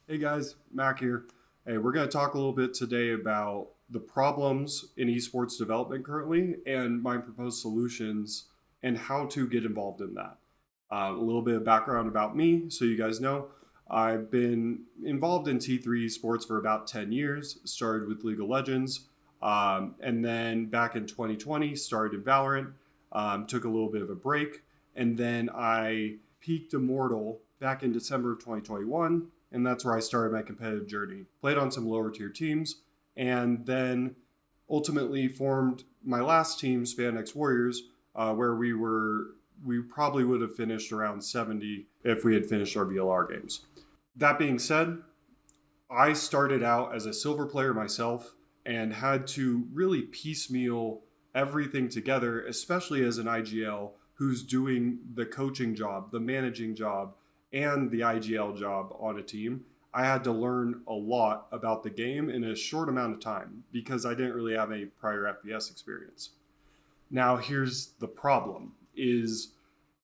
Hey guys, Mac here. Hey, we're going to talk a little bit today about the problems in esports development currently and my proposed solutions and how to get involved in that. A little bit of background about me so you guys know. I've been involved in T3 esports for about 10 years, started with League of Legends, and then back in 2020 started in Valorant, took a little bit of a break, and then I peaked Immortal back in December of 2021, and that's where I started my competitive journey. Played on some lower tier teams, and then ultimately formed my last team, Spandex Warriors, where we probably would have finished around 70 if we had finished our VLR games. That being said, I started out as a silver player myself and had to really piecemeal everything together, especially as an IGL who's doing the coaching job, the managing job, and the IGL job on a team. I had to learn a lot about the game in a short amount of time because I didn't really have any prior FPS experience. Now, here's the problem is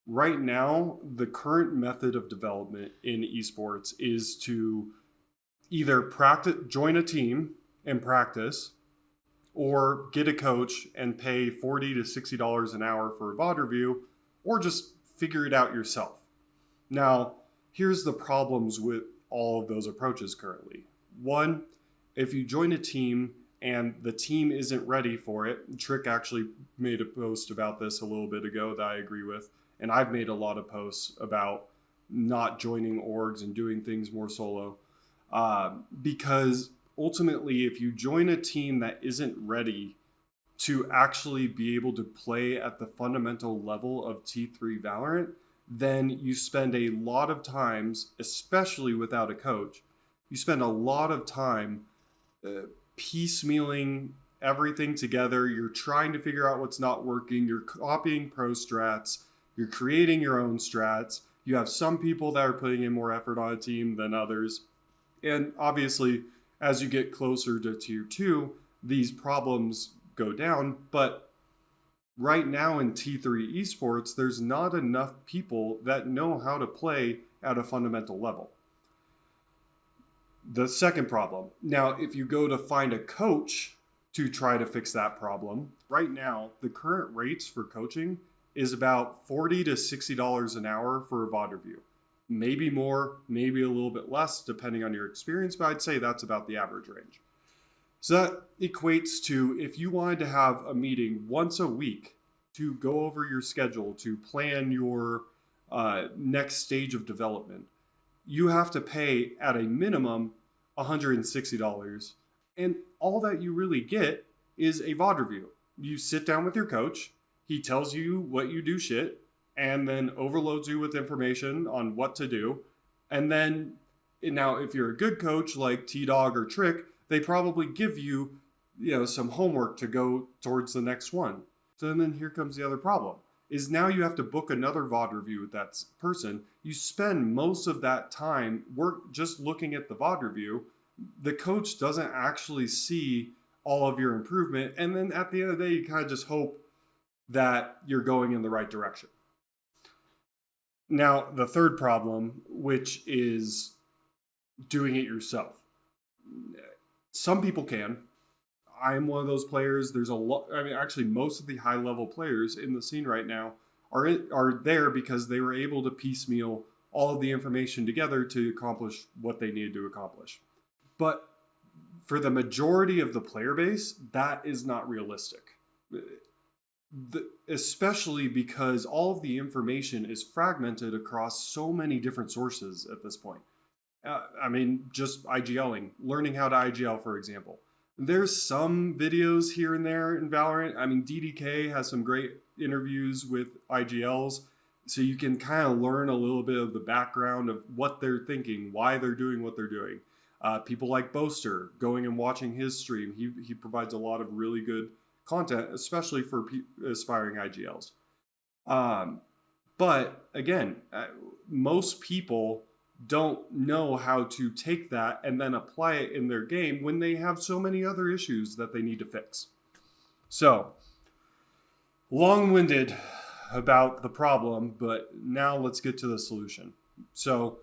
right now the current method of development in esports is to either practice join a team and practice or get a coach and pay $40 to $60 an hour for a VOD review, or just figure it out yourself. Now, here's the problems with all of those approaches currently. One, if you join a team and the team isn't ready for it, Trick actually made a post about this a little bit ago that I agree with, and I've made a lot of posts about not joining orgs and doing things more solo, because ultimately, if you join a team that isn't ready to actually be able to play at the fundamental level of T3 Valorant, then you spend a lot of times, especially without a coach, you spend a lot of time piecemealing everything together. You're trying to figure out what's not working. You're copying pro strats. You're creating your own strats. You have some people that are putting in more effort on a team than others. And obviously, as you get closer to tier 2, these problems go down. But right now in T3 esports, there's not enough people that know how to play at a fundamental level. The second problem, now, if you go to find a coach to try to fix that problem, right now, the current rates for coaching is about $40 to $60 an hour for a VOD review. Maybe more, maybe a little bit less, depending on your experience, but I'd say that's about the average range. So that equates to if you wanted to have a meeting once a week to go over your schedule, to plan your next stage of development, you have to pay at a minimum $160. And all that you really get is a VOD review. You sit down with your coach, he tells you what you do shit, and then overloads you with information on what to do. And then, now, if you're a good coach like T-Dog or Trick, they probably give you, some homework to go towards the next one. So then here comes the other problem, is now you have to book another VOD review with that person. You spend most of that time just looking at the VOD review. The coach doesn't actually see all of your improvement. And then at the end of the day, you kind of just hope that you're going in the right direction. Now, the third problem, which is doing it yourself. Some people can. I'm one of those players. There's a lot. I mean, actually, most of the high level players in the scene right now are there because they were able to piecemeal all of the information together to accomplish what they needed to accomplish. But for the majority of the player base, that is not realistic. Especially because all of the information is fragmented across so many different sources at this point. Just IGLing, learning how to IGL, for example. There's some videos here and there in Valorant. DDK has some great interviews with IGLs, so you can kind of learn a little bit of the background of what they're thinking, why they're doing what they're doing. People like Boaster, going and watching his stream, he provides a lot of really good content, especially for aspiring IGLs. But again, most people don't know how to take that and then apply it in their game when they have so many other issues that they need to fix. So, long-winded about the problem, but now let's get to the solution. So,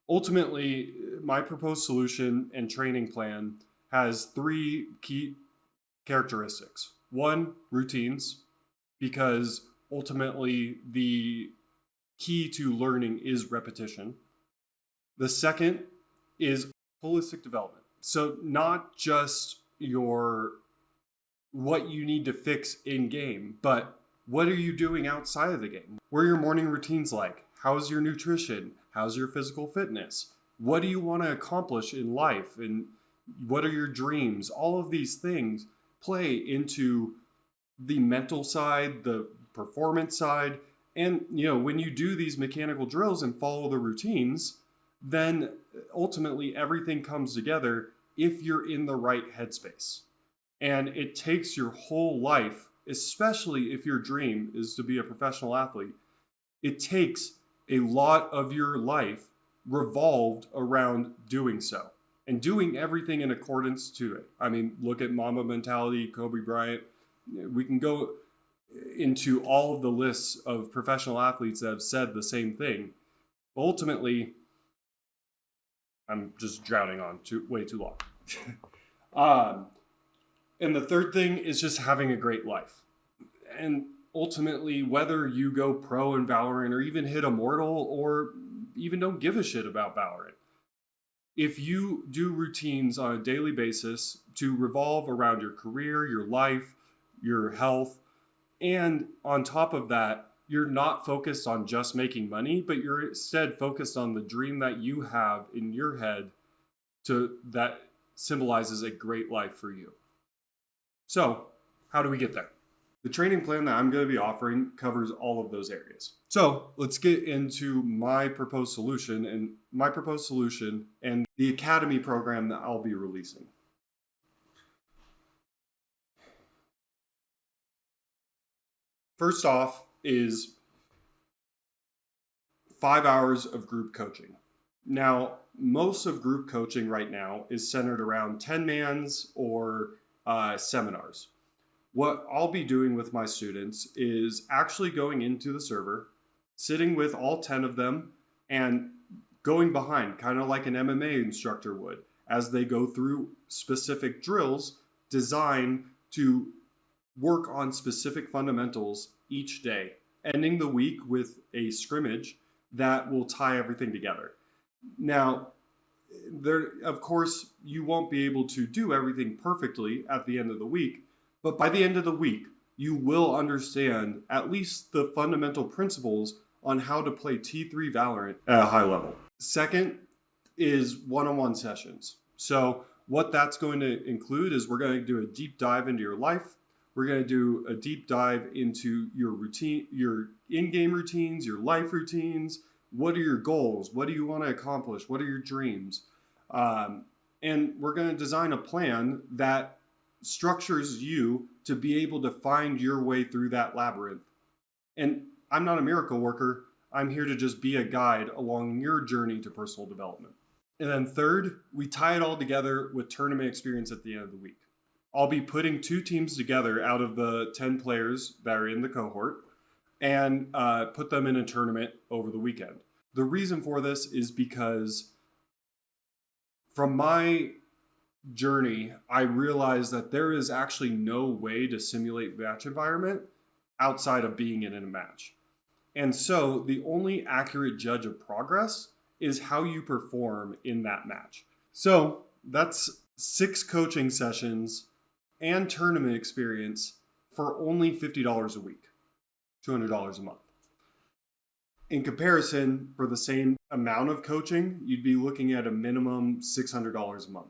Ultimately, my proposed solution and training plan has three key characteristics. One, routines, because ultimately the key to learning is repetition. The second is holistic development. So not just your what you need to fix in game, but what are you doing outside of the game? What are your morning routines like? How's your nutrition? How's your physical fitness? What do you want to accomplish in life? And what are your dreams? All of these things play into the mental side, the performance side. And when you do these mechanical drills and follow the routines, then ultimately everything comes together if you're in the right headspace. And it takes your whole life, especially if your dream is to be a professional athlete, it takes a lot of your life revolved around doing so and doing everything in accordance to it. I mean, look at Mamba mentality, Kobe Bryant. We can go into all of the lists of professional athletes that have said the same thing. Ultimately, I'm just drowning on way too long. And the third thing is just having a great life. And ultimately, whether you go pro in Valorant or even hit Immortal or even don't give a shit about Valorant, if you do routines on a daily basis to revolve around your career, your life, your health, and on top of that, you're not focused on just making money, but you're instead focused on the dream that you have in your head that symbolizes a great life for you. So, how do we get there? The training plan that I'm going to be offering covers all of those areas. So, let's get into my proposed solution and the academy program that I'll be releasing. First off is 5 hours of group coaching. Now, most of group coaching right now is centered around 10-mans or seminars. What I'll be doing with my students is actually going into the server, sitting with all 10 of them, and going behind, kind of like an MMA instructor would, as they go through specific drills designed to work on specific fundamentals each day, ending the week with a scrimmage that will tie everything together. Now, of course, you won't be able to do everything perfectly at the end of the week, but by the end of the week, you will understand at least the fundamental principles on how to play T3 Valorant at a high level. Second is one-on-one sessions. So what that's going to include is we're going to do a deep dive into your life. We're going to do a deep dive into your routine, your in-game routines, your life routines. What are your goals? What do you want to accomplish? What are your dreams? And we're going to design a plan that structures you to be able to find your way through that labyrinth. And I'm not a miracle worker. I'm here to just be a guide along your journey to personal development. And then third, we tie it all together with tournament experience at the end of the week. I'll be putting 2 teams together out of the 10 players that are in the cohort and put them in a tournament over the weekend. The reason for this is because from my journey, I realized that there is actually no way to simulate match environment outside of being in a match. And so the only accurate judge of progress is how you perform in that match. So that's 6 coaching sessions and tournament experience for only $50 a week, $200 a month. In comparison, for the same amount of coaching, you'd be looking at a minimum $600 a month.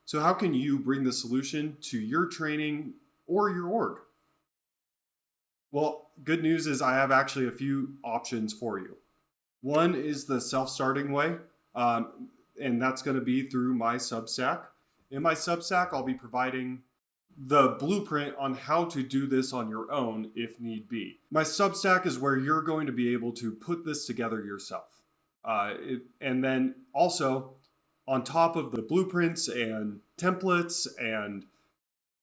So how can you bring the solution to your training or your org? Well, good news is I have actually a few options for you. One is the self-starting way, and that's going to be through my Substack. In my Substack, I'll be providing the blueprint on how to do this on your own if need be. My Substack is where you're going to be able to put this together yourself. And then also, on top of the blueprints and templates and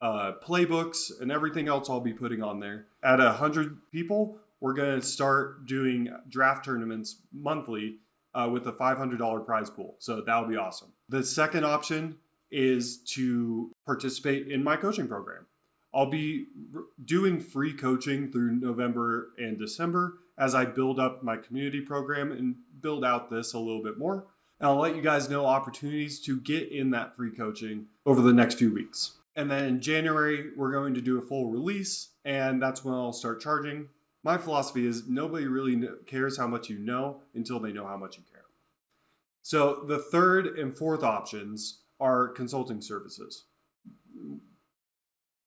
playbooks and everything else I'll be putting on there, at 100 people, we're going to start doing draft tournaments monthly with a $500 prize pool. So that would be awesome. The second option is to participate in my coaching program. I'll be doing free coaching through November and December as I build up my community program and build out this a little bit more. And I'll let you guys know opportunities to get in that free coaching over the next few weeks. And then in January, we're going to do a full release, and that's when I'll start charging. My philosophy is nobody really cares how much you know until they know how much you care. So the third and fourth options are consulting services.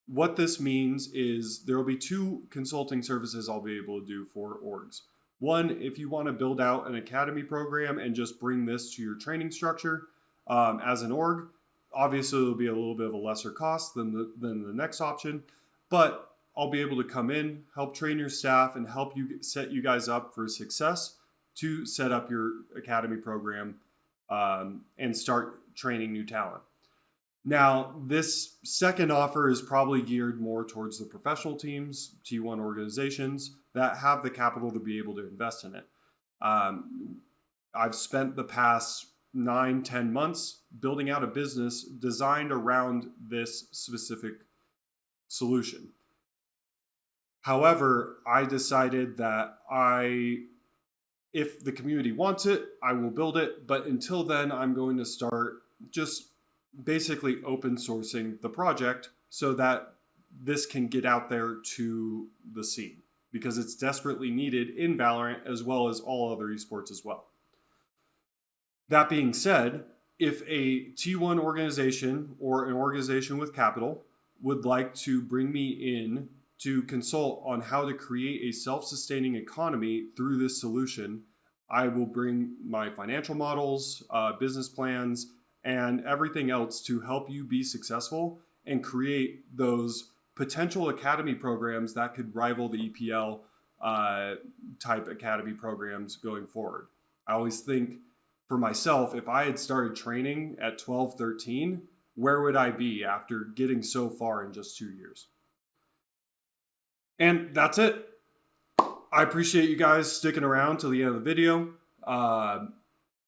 What this means is there will be 2 consulting services I'll be able to do for orgs. One, if you want to build out an academy program and just bring this to your training structure as an org, obviously it'll be a little bit of a lesser cost than the next option, but I'll be able to come in, help train your staff, and help you set you guys up for success to set up your academy program and start training new talent. Now, this second offer is probably geared more towards the professional teams, T1 organizations that have the capital to be able to invest in it. I've spent the past 9-10 months building out a business designed around this specific solution. However, I decided that if the community wants it, I will build it. But until then, I'm going to start just basically open sourcing the project so that this can get out there to the scene, because it's desperately needed in Valorant as well as all other esports as well. That being said, if a T1 organization or an organization with capital would like to bring me in to consult on how to create a self-sustaining economy through this solution, I will bring my financial models, business plans, and everything else to help you be successful and create those potential academy programs that could rival the EPL type academy programs going forward. I always think for myself, if I had started training at 12, 13, where would I be after getting so far in just 2 years? And that's it. I appreciate you guys sticking around till the end of the video.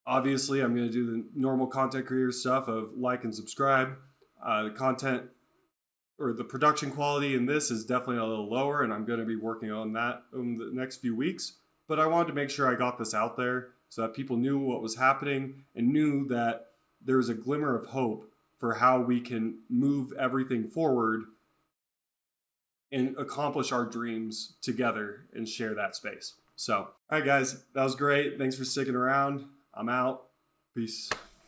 Obviously, I'm going to do the normal content creator stuff of like and subscribe. The content or the production quality in this is definitely a little lower, and I'm going to be working on that in the next few weeks. But I wanted to make sure I got this out there so that people knew what was happening and knew that there was a glimmer of hope for how we can move everything forward and accomplish our dreams together and share that space. So, all right, guys, that was great. Thanks for sticking around. I'm out. Peace.